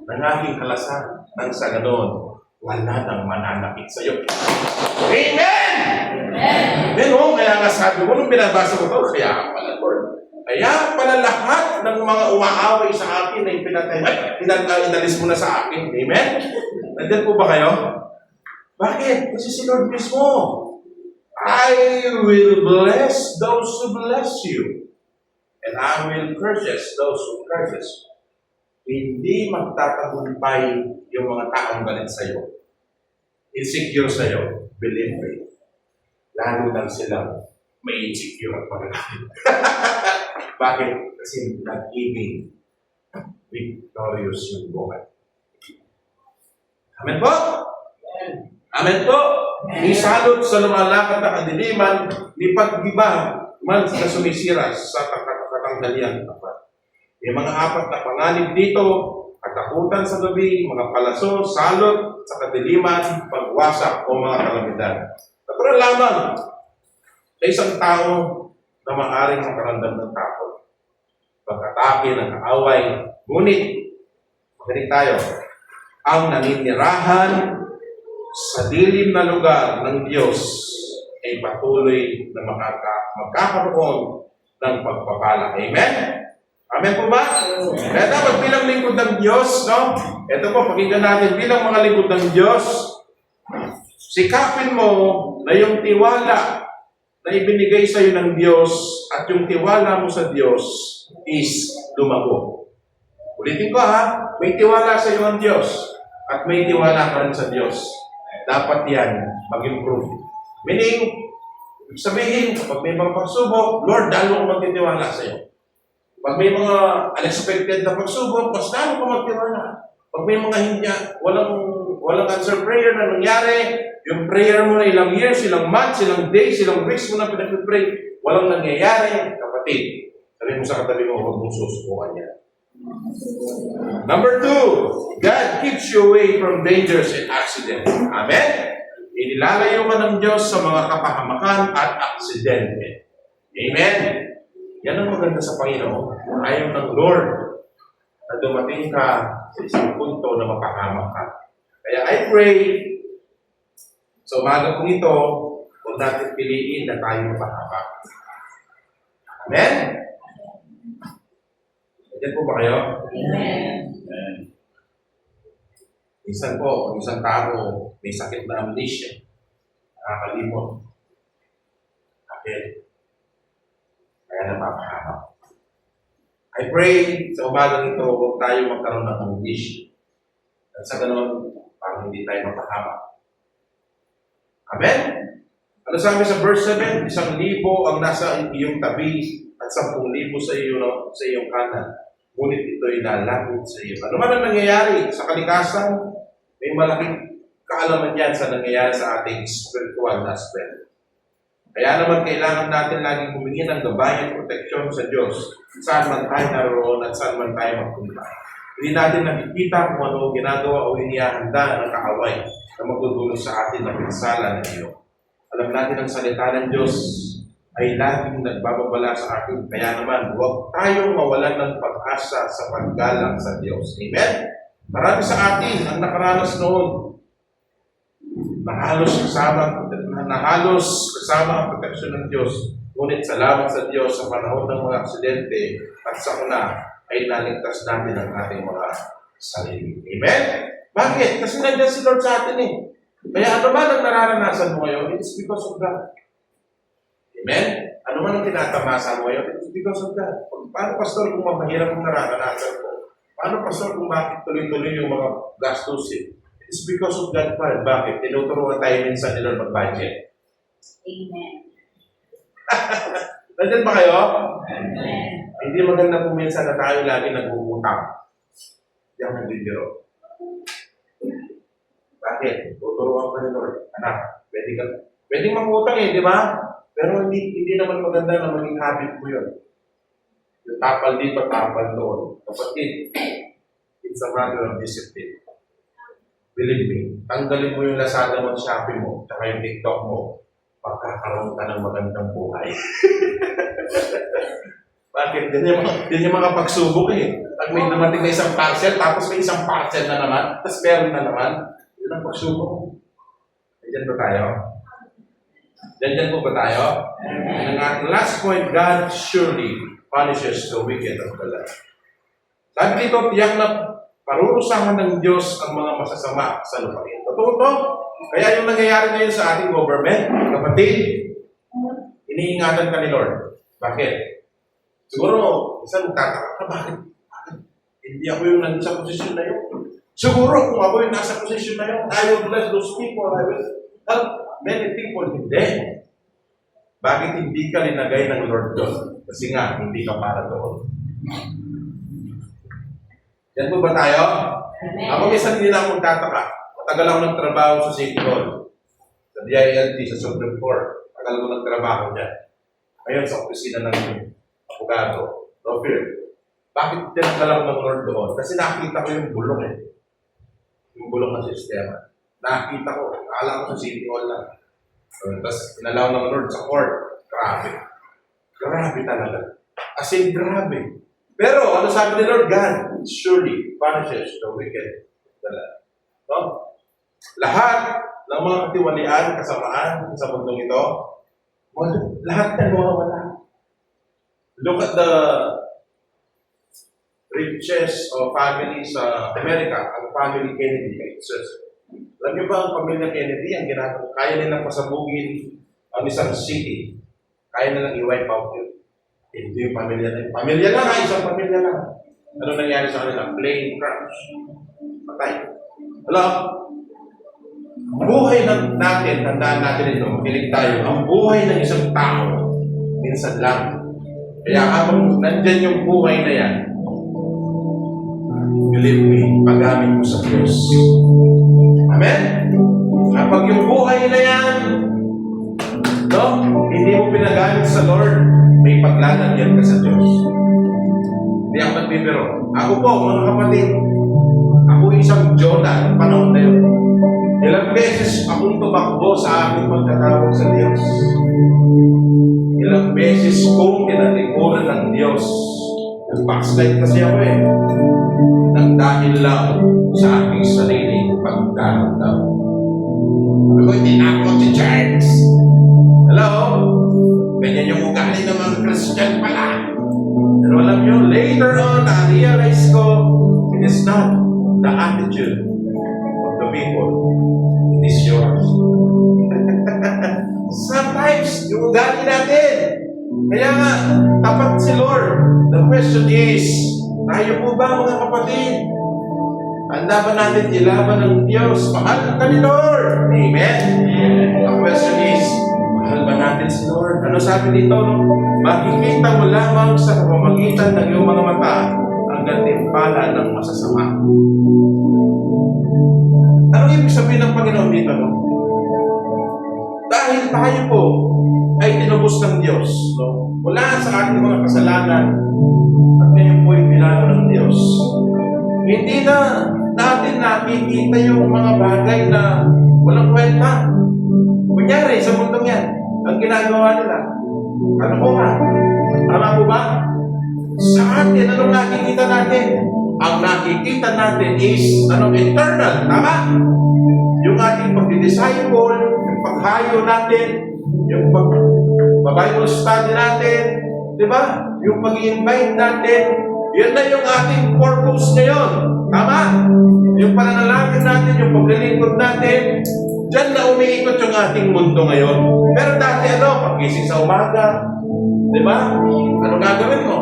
ng aking kalasan. Nang sa ganon, wala nang mananakit sa iyo. Amen! Amen! O, kaya nga sabi mo, nung binabasa ko ito, kaya pala, Lord. Kaya pala lahat ng mga umaaway sa akin ay inalis mo na sa akin. Amen? Nandiyan po ba kayo? Bakit? Kasi si Lord mismo. I will bless those who bless you. And I will curse those who curses you. Hindi magtatagumpay yung mga taong galit sa'yo. Insecure sa'yo. Believe me. Lalo lang silang may insecure at pagkakalit. Bakit? Kasi nag-ibig victorious yung buhay. Amen po? Amen po? Isalot sa lumalakad na kadiliman, ni pag-iba man sa sumisira sa katanggalian. May mga apat na panganib dito, katakutan sa gabi, mga palaso, salot sa kadiliman, pagwasak o mga kalamidad. Natural lamang sa isang tao na maaaring makaramdam ng takot, pagkatake ng kaaway, ngunit, makinig tayo, ang naninirahan sa dilim na lugar ng Diyos ay patuloy na magkakaroon ng pagpapala. Amen? Amen po ba? Kaya dapat bilang lingkod ng Diyos, no? Ito po, pakinggan natin, bilang mga lingkod ng Diyos, sikapin mo na yung tiwala na ibinigay sa iyo ng Diyos at yung tiwala mo sa Diyos is lumago. Ulitin ko ha, may tiwala sa iyo ng Diyos at may tiwala ka rin sa Diyos. Dapat yan mag-improve. Meaning, sabihin, kapag may mga pagsubok, Lord, lalo ko magtitiwala sa iyo. Pag may mga unexpected na pagsubok, mas lalo ko magtiwala. Pag may mga hindi, walang answer prayer na nangyari, yung prayer mo na ilang years, ilang months, ilang days, ilang weeks mo na pinag-pray, walang nangyayari, kapatid. Sabi mo sa katabi mo, huwag mong susubukan yan. Number 2, God keeps you away from dangers and accidents. Amen? Inilalayo ka ng Diyos sa mga kapahamakan at aksidente. Amen? Yan ang maganda sa Panginoon. Ayaw ng Lord na dumating ka sa isang punto na mapahamak ka. Kaya I pray, sa umaga kong ito, huwag natin piliin na tayo mapahamak. Amen? Diyan po ba kayo? Amen. Minsan po, isang tao may sakit na amnesia. Nakakalimot. Bakit? Kaya napapahamak. I pray sa umagang ito, huwag tayo magkaroon ng wish. At sa ganun, parang hindi tayo mapahamak. Amen? Ano sabi sa verse 7? 1,000 ang nasa iyong tabi at 10,000 sa iyong kanan. Ngunit ito'y lalapit sa iyo. Ano man ang nangyayari sa kalikasan, may malaking kaalaman yan sa nangyayari sa ating spiritual aspect. Kaya naman kailangan natin laging humingi ng gabay at proteksyon sa Diyos saan man tayo naroon at saan man tayo magpunta. Hindi natin nakikita kung ano ginagawa o inihahanda ng kaaway na magdudulot sa atin ng pinsala ng iyo. Alam natin ang salita ng Diyos ay laging nagbababala sa atin. Kaya naman, huwag tayong mawalan ng pag-asa sa paggalang sa Diyos. Amen? Marami sa atin ang nakaranas noon na halos kasama ang proteksyon ng Diyos. Ngunit salamat sa Diyos sa panahon ng mga aksidente at sa una ay naligtas natin ang ating mga sarili. Amen? Bakit? Kasi nandiyan si Lord sa atin eh. Kaya ano man ang nararanasan mo ngayon, it's because of God. Amen? Ano man ang tinatamasa mo ngayon, it's because of God. Paano, Pastor, kung mahirap ang nararanasan ko? Paano, Pastor, kung bakit tuloy-tuloy yung mga gastusin? It's because of God pa. Bakit? Tinuturuan tayo minsan nila mag-budget. Amen. Nandiyan ba kayo? Amen. Hindi maganda po minsan na tayo lagi nag-uutang. Hindi ako nagbibiro. Bakit? Tuturuan ka ni Lord. Anak, pwede mangutang eh, di ba? Pero hindi naman maganda na maging habit mo yun. Yung tapal dito, tapal doon. Kapatid, it's a matter of discipline. Believe me, tanggalin mo yung Lazada mo, Shopee mo, tsaka yung TikTok mo, magkakaroon ka ng magandang buhay. Bakit? Din yung mga pagsubok eh. Pag may dumating na isang parcel, tapos may isang parcel na naman, tapos meron na naman, yun ang pagsubok. Diyan ba tayo? Diyan po ba tayo? And ang last point, God surely punishes the wicked of the land. Sabi dito, tiyak na parurusahan ng Diyos ang mga masasama sa lupain. Totoo to. Kaya yung nangyayari ngayon sa ating government, kapatid, iniingatan ka ni Lord. Bakit? Siguro, isa magtataka ka, bakit? Hindi ako yung nasa posisyon na yun. Siguro, kung ako yung nasa posisyon na yun, I will bless those people, I will help many people. Hindi. Bakit hindi ka linagay ng Lord doon? Kasi nga, hindi ka para doon. Yan po ba tayo? Amen. Ako minsan hindi na ako magtataka. Matagal ako nagtrabaho sa City Hall, sa DILT, sa Supreme Court. Matagal ko nagtrabaho dyan. Ngayon sa opisina ng abogado, no fear. Bakit tinagalang ng Lord doon? Kasi nakita ko yung bulong eh. Yung bulong ng sistema. Nakita ko. Akala ko sa City Hall lang. Tapos inalaw ng Lord sa court. Grabe. Grabe talaga. As in, grabe. Pero, ano sabi ni Lord? God surely punishes the wicked. No? Lahat ng mga katiwalian, kasamaan sa mundong ito, lahat yan mawawala. Look at the richest of families sa Amerika, ang family Kennedy. Alam niyo ba ang pamilya Kennedy, ang ginagawa, kaya nilang pasabugin ang isang city. Kaya nilang i-wipe out yun. Hindi yung pamilya na yun. Pamilya lang ha, isang pamilya lang. Ano nangyari sa kanila? Plane crash. Patay. Alam, buhay natin, tandaan natin ito, makilig tayo, ang buhay ng isang tao, minsan lang. Kaya habang nandyan yung buhay na yan, believe me, paggamit mo sa Diyos. Amen? Kapag yung buhay na yan, no, hindi mo pinagamit sa Lord, may paglalagyan ka sa Diyos. Hindi ako nagbibiro. Ako po, mga kapatid, ako isang Jonah ng panahon na yun. Ilang beses akong tumakbo sa aking pagkatawag sa Diyos. Ilang beses kong tinalikuran ng Diyos. Nag-backslide kasi ako eh. Nang dahil lang sa aking sariling pagdaramdam. Ako hindi na ako si church. Hello? Ganyan yung ugali ng mga Christian pala. Pero alam nyo, later on, na-realize ko, it is not the attitude of the people. It is yours. nais yung ugali natin. Kaya nga, tapat si Lord. The question is, tayo po ba mga kapatid? Handa ba natin ilaban ng Diyos? Mahal ka ni Lord. Amen? The question is, mahal ba natin si Lord? Ano sabi dito? Makikita mo lamang sa pamamagitan ng iyong mga mata ang gantimpala ng masasama. Anong ibig sabihin ng Panginoon dito? No? Dahil tayo po ay tinubos ng Diyos. No? Mula sa ating mga kasalanan at ngayon po ay pinalo ng Diyos. Hindi na natin nakikita yung mga bagay na walang kwenta. Kunyari, sa mundong yan, ang ginagawa nila, ano po nga? Tama po ba? Sa atin, anong nakikita natin? Ang nakikita natin is, eternal. Tama? Yung ating pag-disciple, yung paghayo natin, yung pag-Bible study natin, di ba? Yung pag-invite natin, yan na yung ating purpose ngayon. Tama? Yung pananalangin natin, yung paglilingkod natin, diyan na umiikot yung ating mundo ngayon. Pero dati pagising sa umaga, di ba? Ano gagawin mo?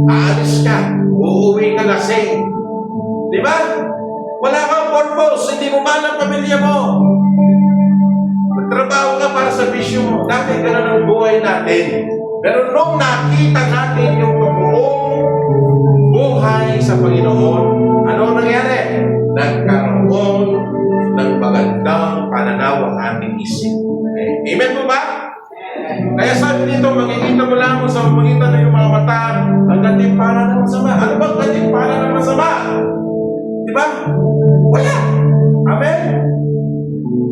Aalis ka, uuwi ka lasing. Di ba? Wala kang purpose, hindi mo mahal ang pamilya mo. Nagtrabaho ka para sa bisyo mo. Dati ganun ang buhay natin. Pero nung nakita natin yung totoong buhay sa Panginoon, ano nangyari? Nagkaroon ng magandang pananaw ang ating isip. Okay. Amen po ba? Kaya sabi dito, makikita mo lang sa pamagitan ng iyong mga mata ang gantimpala ng masama. Ano bang gantimpala ng masama? Di ba? Wala. Amen?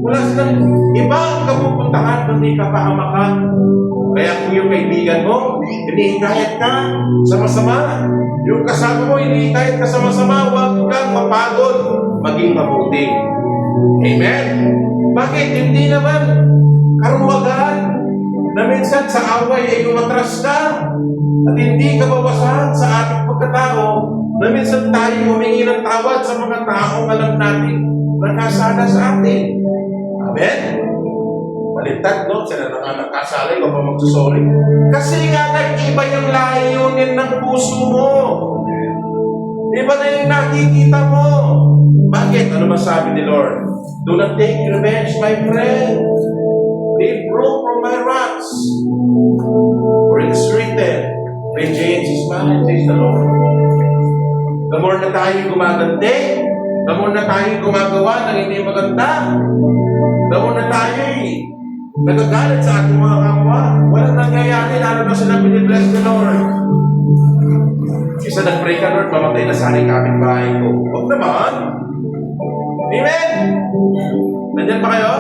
Wala silang ibang kapupuntahan kundi kapahamakan. Kaya kung yung kaibigan mo, hinihikayat ka sa masama. Yung kasama mo, hinihikayat ka sa masama, huwag kang mapagod, maging mabuti. Amen? Bakit? Hindi naman karuwagan na minsan sa away ay umatras ka at hindi ka bawasan sa ating pagkatao na minsan tayo humingi ng tawad sa mga taong alam natin na kasada sa atin. Amen? Baliktad, no? Sila na nga nagkasalay, ka pa magsusorry. Kasi nga nag-iba yung layunin ng puso mo. Iba na yung nakikita mo. Bakit? Ano ba sabi ni Lord? Do not take revenge, my friend. Leave room from my wrath. For it is written, vengeance is mine, says the Lord. The more na tayo gumaganti, the more na tayo gumagawa ng hindi maganda, the more na tayo nagagalit sa ating mga kapwa. Walang nangyayari, lalo na sila binibless ni Lord. Isa nag-pray ka, Lord, mamatay na sana yung kapitbahay ko. Huwag naman. Amen? Nandiyan pa kayo?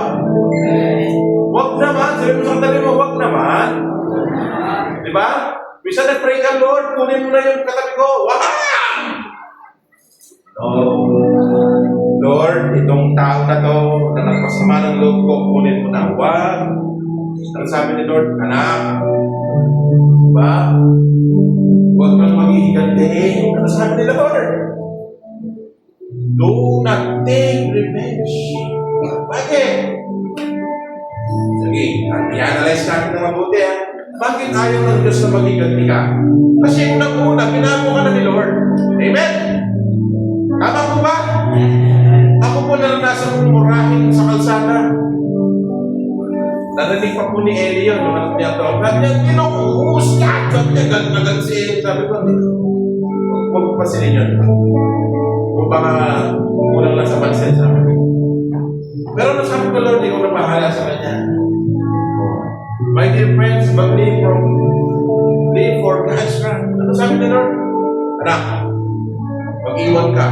Huwag naman. Sabi mo sa katabi mo, huwag naman. Diba? Isa nag-pray ka, Lord, kunin mo na yung katabi ko. Wah! No. Lord, itong tao na to, na nagpasama ng loob ko, kunin mo na. Wag. Ang sabi ni Lord, anak, diba? Huwag kang maghihiganti. Ano sabi ni Lord? Do not take revenge. Bakit? Sige, i-analyze natin na mabuti ha. Bakit ayaw ng Diyos na maghiganti ka? Kasi unang-una, pinago ka na ni Lord. Amen? Tama po ba? Ako po naranasan kong murahin sa kalsada. Narinig pa po ni Eli yun, nung anak niya ito. Sabi niya, kinukuhus ka! Sabi niya, agad si Eli. Sabi ko, huwag pa sila yun. O baka kulang lang sa pansin sa akin. Pero nasabi ko, Lord, ikaw na bahala sa kanya. My dear friends, but live for God's wrath. Ano sabi ni Lord? Anak, mag-iwan ka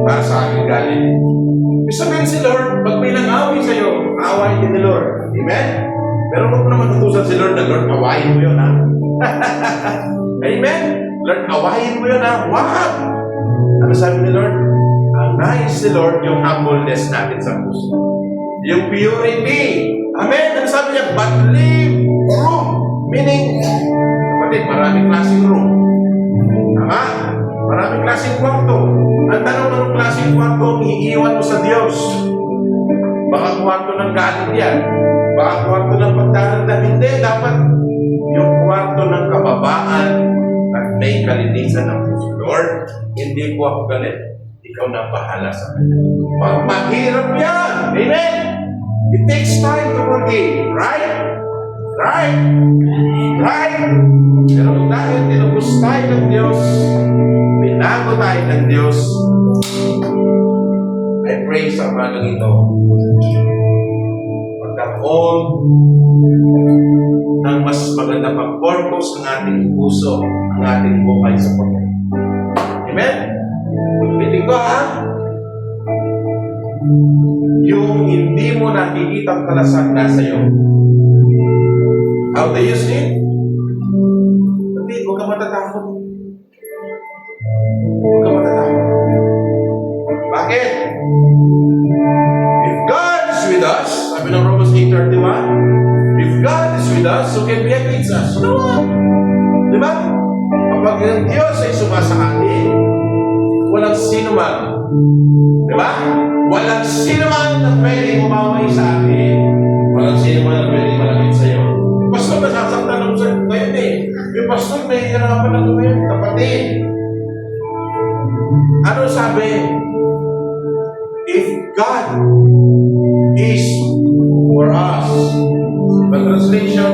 para sa aking galing. Ibig sabihin si Lord, pag may nang-away sa'yo, away din ni Lord. Amen? Pero huwag mo naman utusan si Lord na, Lord, awayin mo yun, ha? Amen? Lord, awayin mo yun, ha? Wag! Ano sabi ni Lord? Ang nais ni Lord, yung humbleness natin sa puso. Yung purity. Amen? Ano sabi niya? But leave room. Meaning, kapatid, maraming klaseng room. Tama? Maraming klaseng kwarto. Ang tanong, anong klaseng kwarto ang iiwan mo sa Diyos? Baka kwarto ng galit yan. Baka kwarto ng pagdaranda. Hindi, dapat yung kwarto ng kababaan at may kalinisan ng puso. Lord, hindi po ako galit. Ikaw na bahala sa kanya. Mahirap yan. Amen? It takes time to forgive. Right? Right? Right? Pero dahil tinubos tayo ng Diyos, binago tayo ng Diyos, I pray sa umagang ito, magkaroon ng mas maganda pang purpose ng ating puso, ang ating buhay sa Panginoon. Amen? Bitin ko ha? Yung hindi mo nakikita ang kalasan nasa iyo. How do you see it? Hindi, huwag ka matatakot. Huwag ka matatakot. Bakit? If God is with us, sabi ng Romans 8:31, if God is with us, who can be against us? No one. Diba? Kapag ang Diyos ay sumasa atin, walang sino man. Diba? Walang sino man na pwede umaway sa atin. Walang sino man na pwede malapit sa iyo. Pastor, nasasaktan ako sa ngayon eh. Yung pastor, may hirapan ako ngayon. Kapatid. Ano sabi? If God is for us, the translation,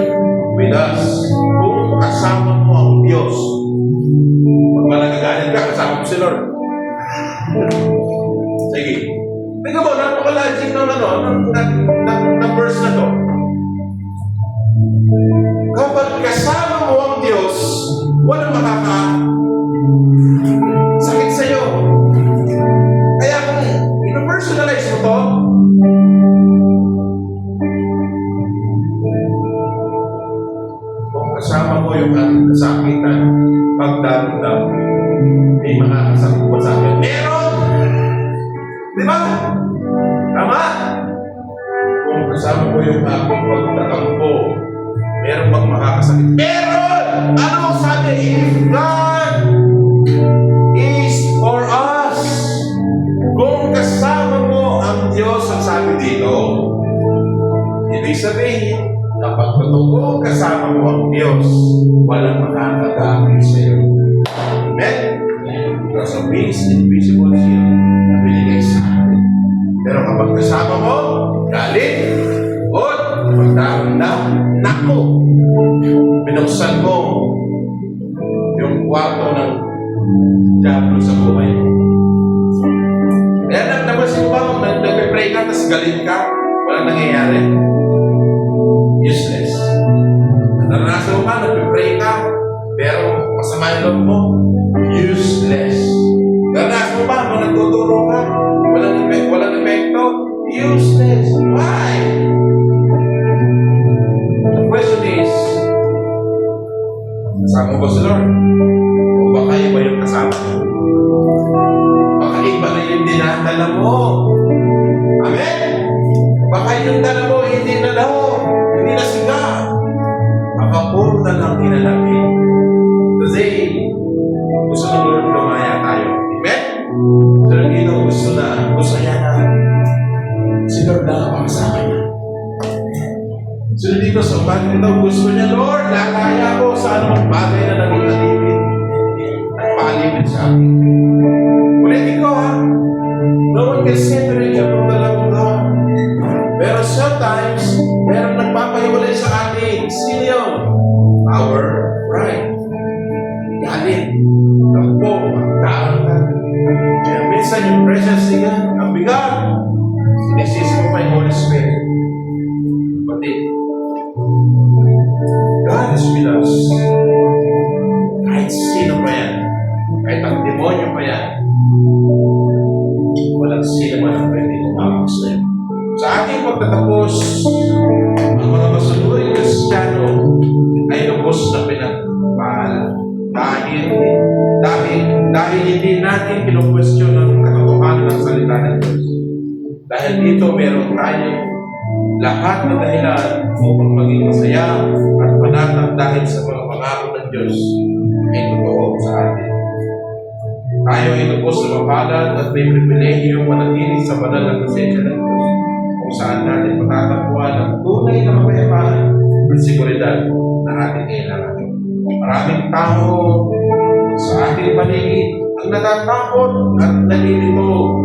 with us, kung kasama mo ang Diyos, pag malagagalit ka, kasama mo si Lord. Sige. Tingnan mo, napaka-logic ng ng verse na to. Kapag kasama mo ang Diyos, walang sakit sa'yo. Kaya kung ino-personalize mo to, kung kasama mo yung ating kasakitan, pagdaramdam, may makakasakit mo sa akin. Meron! Di ba? Tama? Kung kasama mo yung aking pagtatampo, meron bang makakasakit? Meron! Ano ang sabi? If God is for us, kung kasama mo ang Diyos, ang sabi dito, ibig sabihin, kapag totoo kasama mo ang Diyos, walang makakagabi sa iyo. Amen? Because of His invisible shield na binigay sa atin. Pero kapag kasama mo, galit, pagdaramdam, nako, binuksan mo yung kwarto ng diablo sa buhay mo. Kaya napansin mo ba kung nag-pray ka, tapos galit ka, walang nangyayari? Useless. Naranasan mo ba, nag-pray ka, pero masama yung loob mo? Useless. Naranasan mo ba, kung nagtuturo ka, walang epekto? Useless. Why? The question is, kasama ko si Lord? O baka iba yung kasama mo? Baka iba na yung dinadala mo? Amen? Baka yung dala mo, hindi na daw, hindi na siga. Baka puro na lang inalangin. Kasi, gusto ng Lord lumaya tayo. Amen? Pero dito, gusto niya na, si Lord na ang sa akin. So dito sa umaga ito, gusto niya, Lord, nakaya ko sa anong bagay na naging alipin at palipin sa akin. Ulitin ko ha, no one can separate you from the love of God. Pero sometimes, merong nagpapahiwalay sa atin. Sino yun? Our pride. Galit. Takbo. Pagkaangan. Kaya minsan yung presence niya, ang bigat. Sinesis mo pa yung Holy Spirit. Kapatid, God is with us. Kahit sino pa yan, kahit ang demonyo pa yan, walang sino man ang pwede kumapag sa iyo. Sa ating pagtatapos, ang mga masunuring Kristiyano ay lubos na pinagpahal. Dahil hindi natin kinukwestiyon ang katotohanan ng salita ng Diyos. Dahil dito meron tayong lahat ng dahilan upang maging masaya at panatag dahil sa mga pangako ng Diyos ay totoo sa atin. Tayo ay lubos na mapalad at may pribilehyo manatili sa banal na presensya ng Diyos kung kung saan natin matatagpuan ang tunay na kapayapaan at seguridad na ating kailangan. Maraming tao sa ating paligid ang natatakot at nalilito.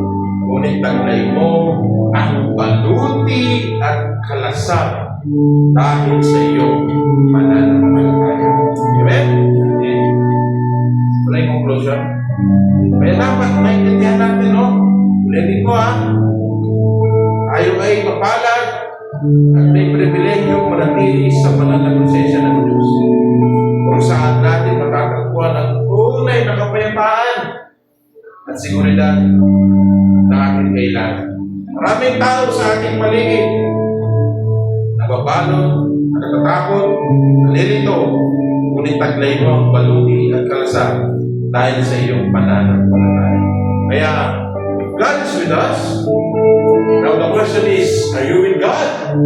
Ngunit taglay mo ang baluti at kalasar dahil sa iyong pananampalataya. Amen? Wala yung conclusion. Kaya dapat maintindihan natin, no? Ulitin ko, ha? Tayo ay mapalad at may pribilehyo manatili sa banal na presensya ng Diyos. Kung saan natin matatagpuan ang tunay na kapayapaan at seguridad na ating kailangan. Maraming tao sa ating paligid nababalot, natatakot, nalilito, ngunit taglay mo ang baluti at kalasar dahil sa iyong pananampalataya. Kaya, God is with us. Now the question is, are you with God?